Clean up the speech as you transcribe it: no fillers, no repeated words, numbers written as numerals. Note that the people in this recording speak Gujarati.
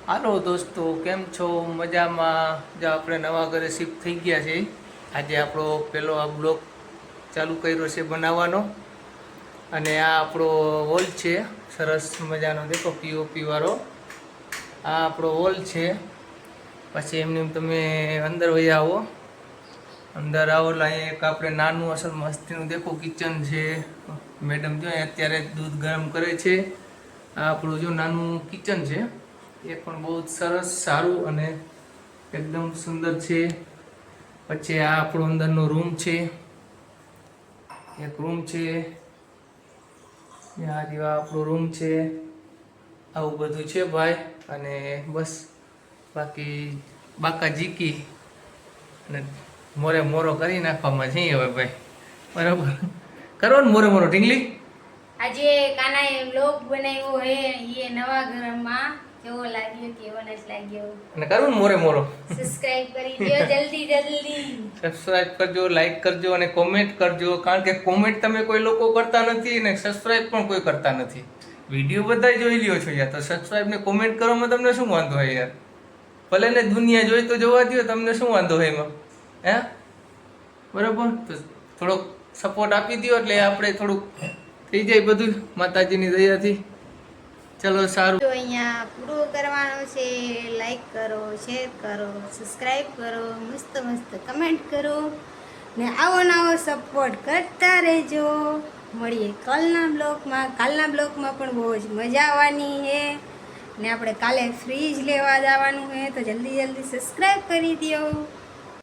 હાલો દોસ્તો, કેમ છો? મજામાં? જો આપણે નવા ઘરે શિફ્ટ થઈ ગયા છે. આજે આપણો પહેલો આ બ્લોગ ચાલુ કર્યો છે બનાવવાનો. અને આ આપણો હોલ છે, સરસ મજાનો. દેખો, પીઓપી વાળો. આ આપણો હોલ છે. પછી એમને તમે અંદર વહી આવો. અંદર આવો એટલે અહીંયા એક આપણે નાનું અસલ મસ્તીનું દેખો કિચન છે. મેડમ જો અત્યારે દૂધ ગરમ કરે છે. આ આપણું જો નાનું કિચન છે, એ પણ બહુ સરસ સારું અને એકદમ સુંદર છે. પછી આ આપણો અંદરનો રૂમ છે, એક રૂમ છે. આ જેવા આપણો રૂમ છે. આવું બધું છે ભાઈ. અને બસ બાકી બાકા જીકી અને મોરે મોરો કરી નાખવામાં છે હવે ભાઈ. બરાબર કરો ને મોરે મોરો ઢીંગલી. આજે કાનાએ વ્લોગ બનાવ્યો હે એ નવા ઘરમાં. કેવો લાગ્યો, કેવો નથી લાગ્યો? અને કરું ને મોરે મોરો. સબસ્ક્રાઇબ કરી દો જલ્દી જલ્દી. સબસ્ક્રાઇબ કરજો, લાઈક કરજો અને કોમેન્ટ કરજો. કારણ કે કોમેન્ટ તમે કોઈ લોકો કરતા નથી અને સબસ્ક્રાઇબ પણ કોઈ કરતા નથી. વિડીયો બધા જોઈ લ્યો છો યાર, તો સબસ્ક્રાઇબ ને કોમેન્ટ કરવામાં તમને શું વાંધો હોય યાર? ભલે ને દુનિયા જોઈ તો જોવા દો, તમને શું વાંધો હોય એમાં? હે બરાબર? તો થોડોક સપોર્ટ આપી દો એટલે આપણે થોડુંક થઈ જાય બધું માતાજીની દયાથી. ચલો સારું. તો અહીંયા પૂરો કરવાનો છે. લાઈક કરો, શેર કરો, સબસ્ક્રાઇબ કરો, મસ્ત મસ્ત કમેન્ટ કરો ને આવો નવો સપોર્ટ કરતા રહેજો. મળીએ કાલના બ્લોગમાં પણ બહુ જ મજા આવવાની છે. ને આપણે કાલે ફ્રીજ લેવા જવાનું છે, તો જલ્દી સબસ્ક્રાઇબ કરી દો.